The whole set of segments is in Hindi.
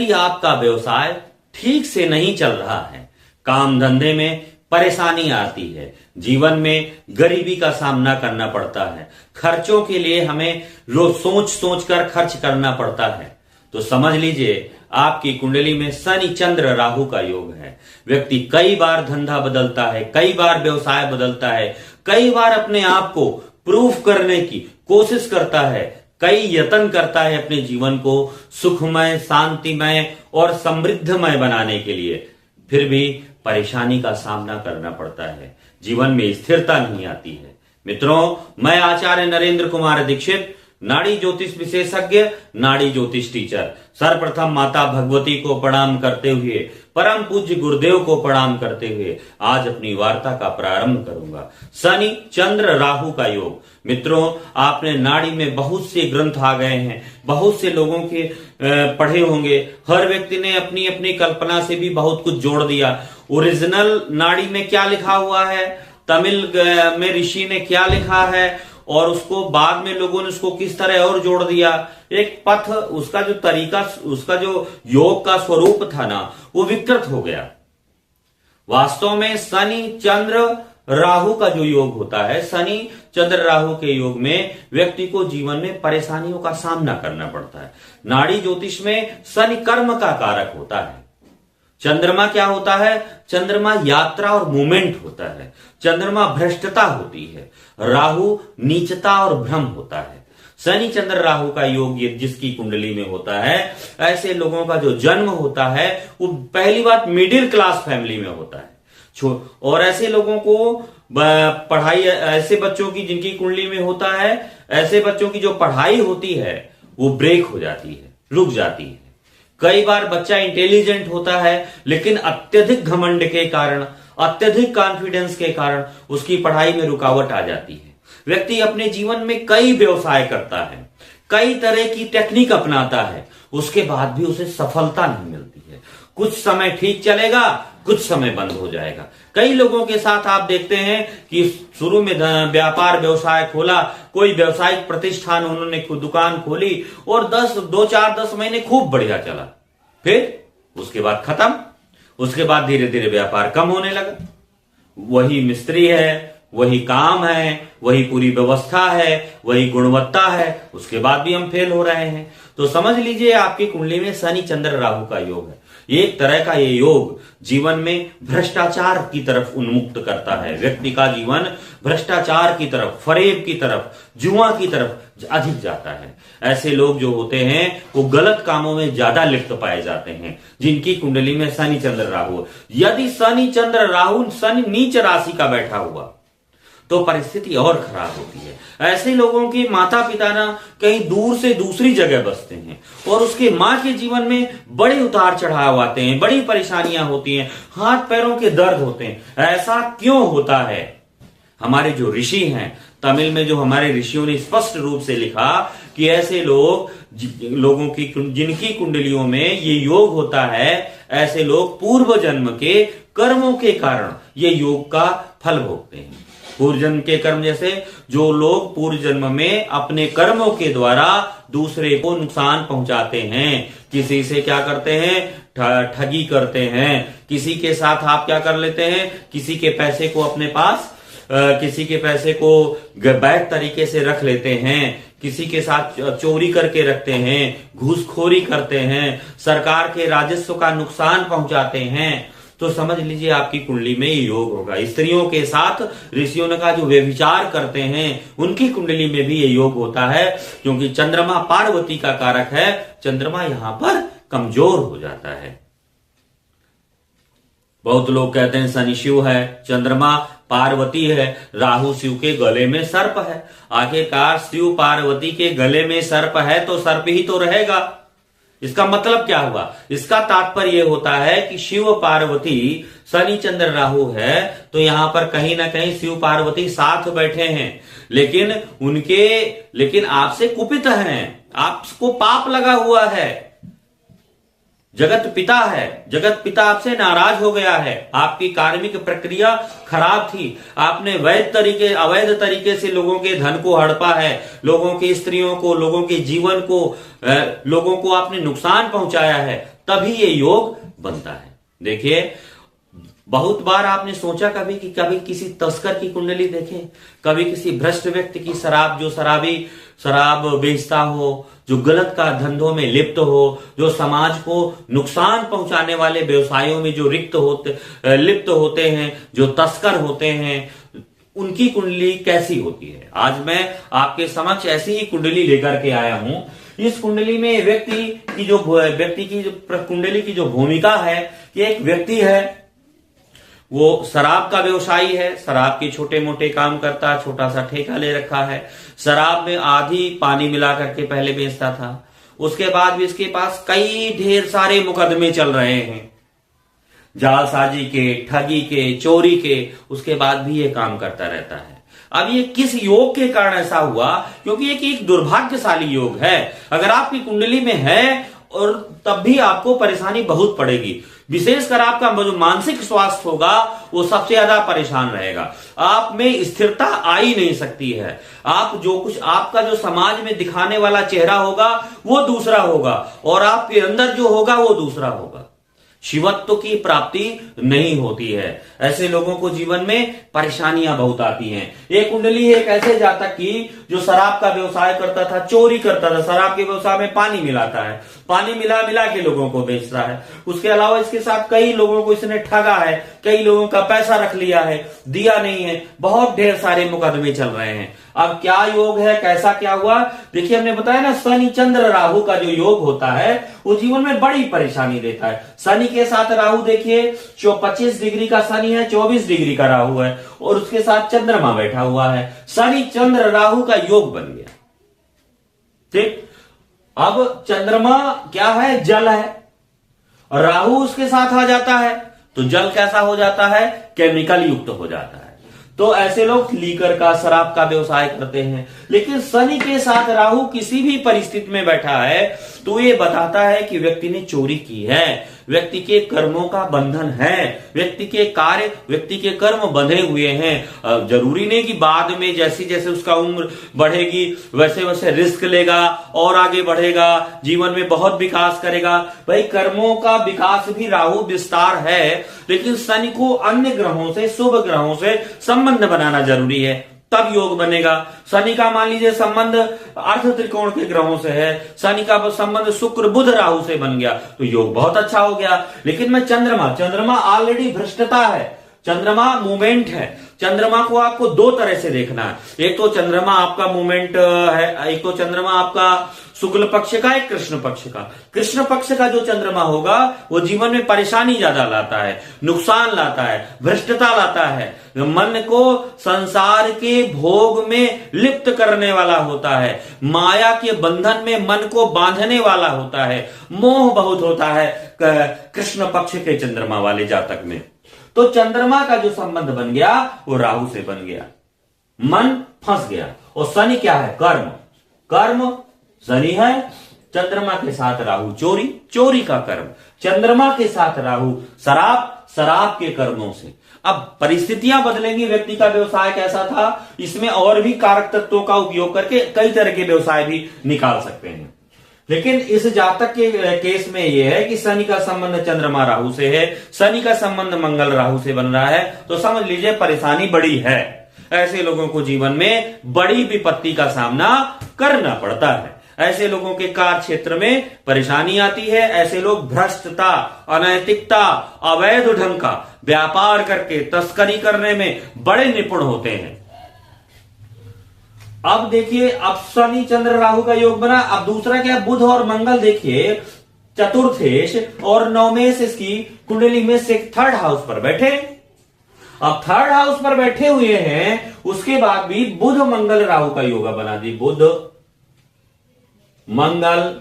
यदि आपका व्यवसाय ठीक से नहीं चल रहा है, काम धंधे में परेशानी आती है, जीवन में गरीबी का सामना करना पड़ता है, खर्चों के लिए हमें रोज सोच सोच कर खर्च करना पड़ता है, तो समझ लीजिए आपकी कुंडली में शनि चंद्र राहु का योग है। व्यक्ति कई बार धंधा बदलता है, कई बार व्यवसाय बदलता है, कई बार अपने आप को प्रूफ करने की कोशिश करता है, कई यत्न करता है अपने जीवन को सुखमय, शांतिमय और समृद्धमय बनाने के लिए, फिर भी परेशानी का सामना करना पड़ता है, जीवन में स्थिरता नहीं आती है। मित्रों, मैं आचार्य नरेंद्र कुमार दीक्षित, नाड़ी ज्योतिष विशेषज्ञ, नाड़ी ज्योतिष टीचर, सर्वप्रथम माता भगवती को प्रणाम करते हुए, परम पूज्य गुरुदेव को प्रणाम करते हुए आज अपनी वार्ता का प्रारंभ करूंगा। शनि चंद्र राहु का योग। मित्रों, आपने नाड़ी में बहुत से ग्रंथ आ गए हैं, बहुत से लोगों के पढ़े होंगे, हर व्यक्ति ने अपनी अपनी कल्पना से भी बहुत कुछ जोड़ दिया। ओरिजिनल नाड़ी में क्या लिखा हुआ है, तमिल में ऋषि ने क्या लिखा है, और उसको बाद में लोगों ने उसको किस तरह और जोड़ दिया। एक पथ, उसका जो तरीका, उसका जो योग का स्वरूप था ना, वो विकृत हो गया। वास्तव में शनि चंद्र राहु का जो योग होता है, शनि चंद्र राहु के योग में व्यक्ति को जीवन में परेशानियों का सामना करना पड़ता है। नाड़ी ज्योतिष में शनि कर्म का कारक होता है। चंद्रमा क्या होता है? चंद्रमा यात्रा और मूवमेंट होता है। चंद्रमा भ्रष्टता होती है, राहु नीचता और भ्रम होता है। शनि चंद्र राहु का योग ये जिसकी कुंडली में होता है, ऐसे लोगों का जो जन्म होता है वो पहली बात मिडिल क्लास फैमिली में होता है। और ऐसे लोगों को पढ़ाई, ऐसे बच्चों की जिनकी कुंडली में होता है, ऐसे बच्चों की जो पढ़ाई होती है वो ब्रेक हो जाती है, रुक जाती है। कई बार बच्चा इंटेलिजेंट होता है, लेकिन अत्यधिक घमंड के कारण, अत्यधिक कॉन्फिडेंस के कारण उसकी पढ़ाई में रुकावट आ जाती है। व्यक्ति अपने जीवन में कई व्यवसाय करता है, कई तरह की टेक्निक अपनाता है, उसके बाद भी उसे सफलता नहीं मिलती है। कुछ समय ठीक चलेगा, कुछ समय बंद हो जाएगा। कई लोगों के साथ आप देखते हैं कि शुरू में व्यापार व्यवसाय खोला, कोई व्यवसायिक प्रतिष्ठान, उन्होंने दुकान खोली और 10 महीने खूब बढ़िया चला, फिर उसके बाद खत्म। उसके बाद धीरे धीरे व्यापार कम होने लगा। वही मिस्त्री है, वही काम है, वही पूरी व्यवस्था है, वही गुणवत्ता है, उसके बाद भी हम फेल हो रहे हैं। तो समझ लीजिए आपकी कुंडली में शनि चंद्र राहु का योग है। एक तरह का ये योग जीवन में भ्रष्टाचार की तरफ उन्मुक्त करता है। व्यक्ति का जीवन भ्रष्टाचार की तरफ, फरेब की तरफ, जुआ की तरफ अधिक जाता है। ऐसे लोग जो होते हैं वो गलत कामों में ज्यादा लिप्त पाए जाते हैं, जिनकी कुंडली में शनि चंद्र राहु। यदि शनि चंद्र राहु शनि नीच राशि का बैठा हुआ तो परिस्थिति और खराब होती है। ऐसे लोगों के माता पिता ना कहीं दूर से दूसरी जगह बसते हैं और उसके मां के जीवन में बड़े उतार चढ़ाव आते हैं, बड़ी परेशानियां होती हैं, हाथ पैरों के दर्द होते हैं। ऐसा क्यों होता है? हमारे जो ऋषि हैं, तमिल में जो हमारे ऋषियों ने स्पष्ट रूप से लिखा कि ऐसे लोगों की जिनकी कुंडलियों में ये योग होता है, ऐसे लोग पूर्व जन्म के कर्मों के कारण ये योग का फल भोगते हैं। पूर्व जन्म के कर्म, जैसे जो लोग पूर्व जन्म में अपने कर्मों के द्वारा दूसरे को नुकसान पहुंचाते हैं, किसी से क्या करते हैं, ठगी करते हैं, किसी के साथ आप क्या कर लेते हैं, किसी के पैसे को अपने पास, किसी के पैसे को वैध तरीके से रख लेते हैं, किसी के साथ चोरी करके रखते हैं, घूसखोरी करते हैं, सरकार के राजस्व का नुकसान पहुंचाते हैं। तो समझ लीजिए आपकी कुंडली में ये योग होगा। स्त्रियों के साथ ऋषियों ने कहा जो व्यभिचार करते हैं उनकी कुंडली में भी ये योग होता है, क्योंकि चंद्रमा पार्वती का कारक है। चंद्रमा यहां पर कमजोर हो जाता है। बहुत लोग कहते हैं शनि शिव है, चंद्रमा पार्वती है, राहु शिव के गले में सर्प है। आखिरकार शिव पार्वती के गले में सर्प है तो सर्प ही तो रहेगा। इसका मतलब क्या हुआ? इसका तात्पर्य यह होता है कि शिव पार्वती, शनि चंद्र राहु है तो यहां पर कहीं ना कहीं शिव पार्वती साथ बैठे हैं, लेकिन आपसे कुपित हैं, आपको पाप लगा हुआ है। जगत पिता है, जगत पिता आपसे नाराज हो गया है, आपकी कार्मिक प्रक्रिया खराब थी, आपने अवैध तरीके से लोगों के धन को हड़पा है, लोगों की स्त्रियों को, लोगों के जीवन को, लोगों को आपने नुकसान पहुंचाया है, तभी ये योग बनता है। देखिए, बहुत बार आपने सोचा कभी कि कभी किसी तस्कर की कुंडली देखें, कभी किसी भ्रष्ट व्यक्ति की, शराब बेचता हो, जो गलत का धंधों में लिप्त हो, जो समाज को नुकसान पहुंचाने वाले व्यवसायों में जो लिप्त होते हैं, जो तस्कर होते हैं, उनकी कुंडली कैसी होती है। आज मैं आपके समक्ष ऐसी ही कुंडली लेकर के आया हूं। इस कुंडली में व्यक्ति की कुंडली की जो भूमिका है, कि एक व्यक्ति है, वो शराब का व्यवसायी है, शराब के छोटे मोटे काम करता है, छोटा सा ठेका ले रखा है, शराब में आधी पानी मिला करके पहले बेचता था, उसके बाद भी इसके पास कई ढेर सारे मुकदमे चल रहे हैं, जालसाजी के, ठगी के, चोरी के, उसके बाद भी ये काम करता रहता है। अब ये किस योग के कारण ऐसा हुआ? क्योंकि एक दुर्भाग्यशाली योग है। अगर आपकी कुंडली में है और तब भी आपको परेशानी बहुत पड़ेगी, विशेषकर आपका जो मानसिक स्वास्थ्य होगा वो सबसे ज्यादा परेशान रहेगा। आप में स्थिरता आ ही नहीं सकती है। आप जो कुछ आपका जो समाज में दिखाने वाला चेहरा होगा वो दूसरा होगा, और आपके अंदर जो होगा वो दूसरा होगा। शिवत्व की प्राप्ति नहीं होती है। ऐसे लोगों को जीवन में परेशानियां बहुत आती हैं। एक कुंडली है एक ऐसे जातक की जो शराब का व्यवसाय करता था, चोरी करता था, शराब के व्यवसाय में पानी मिलाता है, पानी मिला के लोगों को बेचता है। उसके अलावा इसके साथ कई लोगों को इसने ठगा है, कई लोगों का पैसा रख लिया है, दिया नहीं है, बहुत ढेर सारे मुकदमे चल रहे हैं। अब क्या योग है, कैसा क्या हुआ? देखिए, हमने बताया ना, शनि चंद्र राहु का जो योग होता है वो जीवन में बड़ी परेशानी देता है। शनि के साथ राहु, देखिए 25 डिग्री का शनि है, 24 डिग्री का राहु है, और उसके साथ चंद्रमा बैठा हुआ है। शनि चंद्र राहु का योग बन गया। ठीक, अब चंद्रमा क्या है? जल है, और राहु उसके साथ आ जाता है तो जल कैसा हो जाता है? केमिकल युक्त हो जाता है। तो ऐसे लोग लीकर का, शराब का व्यवसाय करते हैं। लेकिन शनि के साथ राहु किसी भी परिस्थिति में बैठा है तो ये बताता है कि व्यक्ति ने चोरी की है, व्यक्ति के कर्मों का बंधन है, व्यक्ति के कर्म बंधे हुए हैं। जरूरी नहीं कि बाद में जैसे जैसे उसका उम्र बढ़ेगी वैसे वैसे रिस्क लेगा और आगे बढ़ेगा, जीवन में बहुत विकास करेगा। भाई, कर्मों का विकास भी राहु विस्तार है, लेकिन शनि को अन्य ग्रहों से, शुभ ग्रहों से संबंध बनाना जरूरी है, तब योग बनेगा। शनि का मान लीजिए संबंध अर्थ त्रिकोण के ग्रहों से है, शनि का संबंध शुक्र बुध राहु से बन गया तो योग बहुत अच्छा हो गया। लेकिन मैं चंद्रमा ऑलरेडी भ्रष्टता है, चंद्रमा मूवमेंट है। चंद्रमा को आपको दो तरह से देखना है। एक तो चंद्रमा आपका मूवमेंट है, एक तो चंद्रमा आपका शुक्ल पक्ष का, एक कृष्ण पक्ष का। कृष्ण पक्ष का जो चंद्रमा होगा वो जीवन में परेशानी ज्यादा लाता है, नुकसान लाता है, भ्रष्टता लाता है, मन को संसार के भोग में लिप्त करने वाला होता है, माया के बंधन में मन को बांधने वाला होता है, मोह बहुत होता है कृष्ण पक्ष के चंद्रमा वाले जातक में। तो चंद्रमा का जो संबंध बन गया वो राहु से बन गया, मन फंस गया। और शनि क्या है? कर्म शनि है, चंद्रमा के साथ राहु चोरी का कर्म, चंद्रमा के साथ राहु शराब के कर्मों से। अब परिस्थितियां बदलेंगी, व्यक्ति का व्यवसाय कैसा था, इसमें और भी कारक तत्वों का उपयोग करके कई तरह के व्यवसाय भी निकाल सकते हैं। लेकिन इस जातक के केस में यह है कि शनि का संबंध चंद्रमा राहु से है, शनि का संबंध मंगल राहु से बन रहा है, तो समझ लीजिए परेशानी बड़ी है। ऐसे लोगों को जीवन में बड़ी विपत्ति का सामना करना पड़ता है। ऐसे लोगों के कार्य क्षेत्र में परेशानी आती है। ऐसे लोग भ्रष्टता, अनैतिकता, अवैध ढंग का व्यापार करके तस्करी करने में बड़े निपुण होते हैं। अब देखिए, अब शनि चंद्र राहु का योग बना। अब दूसरा क्या? बुध और मंगल देखिए चतुर्थेश और नवमेश इसकी कुंडली में से थर्ड हाउस पर बैठे। अब थर्ड हाउस पर बैठे हुए हैं, उसके बाद भी बुध मंगल राहु का योग बना दी, बुध मंगल,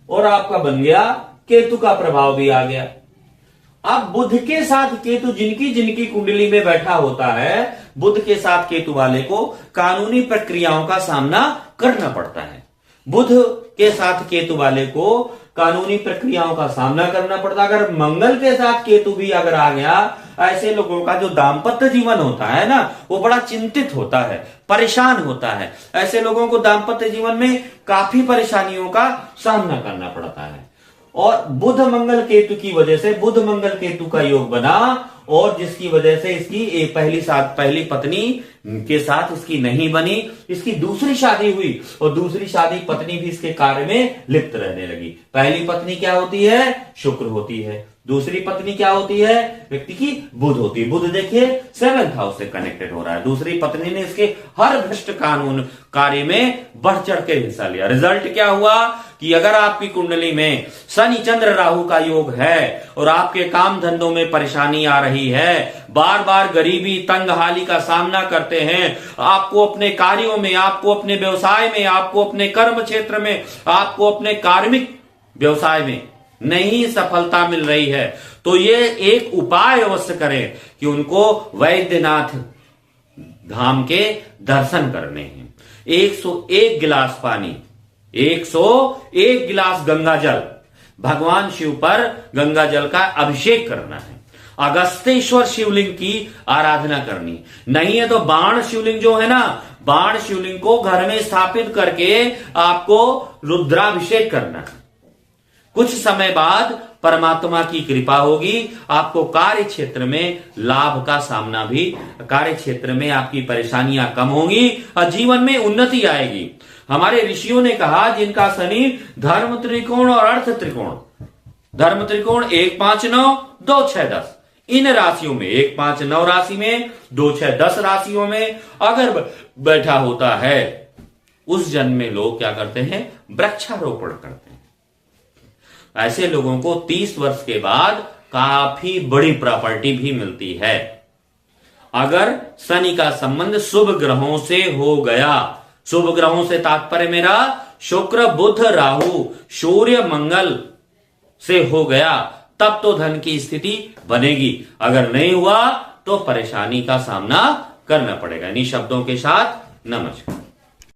और आपका बन गया केतु का प्रभाव भी आ गया। अब बुध के साथ केतु जिनकी कुंडली में बैठा होता है, बुध के साथ केतु वाले को कानूनी प्रक्रियाओं का सामना करना पड़ता है। बुध के साथ केतु वाले को कानूनी प्रक्रियाओं का सामना करना पड़ता। अगर मंगल के साथ केतु भी अगर आ गया, ऐसे लोगों का जो दाम्पत्य जीवन होता है ना, वो बड़ा चिंतित होता है, परेशान होता है। ऐसे लोगों को दाम्पत्य जीवन में काफी परेशानियों का सामना करना पड़ता है। और बुध मंगल केतु की वजह से बुध मंगल केतु का योग बना, और जिसकी वजह से इसकी पहली पत्नी के साथ इसकी नहीं बनी, इसकी दूसरी शादी हुई और दूसरी शादी पत्नी भी इसके कार्य में लिप्त रहने लगी। पहली पत्नी क्या होती है? शुक्र होती है। दूसरी पत्नी क्या होती है? व्यक्ति की बुध होती है। बुध देखिए 7th हाउस से कनेक्टेड हो रहा है। दूसरी पत्नी ने इसके हर भ्रष्ट कानून कार्य में बढ़ चढ़ के हिस्सा लिया। रिजल्ट क्या हुआ कि अगर आपकी कुंडली में शनि चंद्र राहु का योग है और आपके काम धंधों में परेशानी आ रही है, बार बार गरीबी तंगहाली का सामना करते हैं, आपको अपने कार्यों में, आपको अपने व्यवसाय में, आपको अपने कर्म क्षेत्र में, आपको अपने कार्मिक व्यवसाय में नहीं सफलता मिल रही है, तो ये एक उपाय अवश्य करें कि उनको वैद्यनाथ धाम के दर्शन करने हैं। 101 गिलास पानी, 101 गिलास गंगा जल, भगवान शिव पर गंगा जल का अभिषेक करना है। अगस्तेश्वर शिवलिंग की आराधना करनी, नहीं है तो बाण शिवलिंग जो है ना, बाण शिवलिंग को घर में स्थापित करके आपको रुद्राभिषेक करना है। कुछ समय बाद परमात्मा की कृपा होगी, आपको कार्य क्षेत्र में लाभ का सामना भी, कार्य क्षेत्र में आपकी परेशानियां कम होंगी और जीवन में उन्नति आएगी। हमारे ऋषियों ने कहा जिनका शनि धर्म त्रिकोण और अर्थ त्रिकोण, धर्म त्रिकोण 1 5 9 2 6 10, इन राशियों में 1 5 9 राशि में, 2 6 10 राशियों में अगर बैठा होता है, उस जन्म में लोग क्या करते हैं? वृक्षारोपण करते हैं। ऐसे लोगों को 30 वर्ष के बाद काफी बड़ी प्रॉपर्टी भी मिलती है। अगर शनि का संबंध शुभ ग्रहों से हो गया, शुभ ग्रहों से तात्पर्य मेरा शुक्र बुध राहु सूर्य मंगल से हो गया, तब तो धन की स्थिति बनेगी। अगर नहीं हुआ तो परेशानी का सामना करना पड़ेगा। इन्हीं शब्दों के साथ नमस्कार।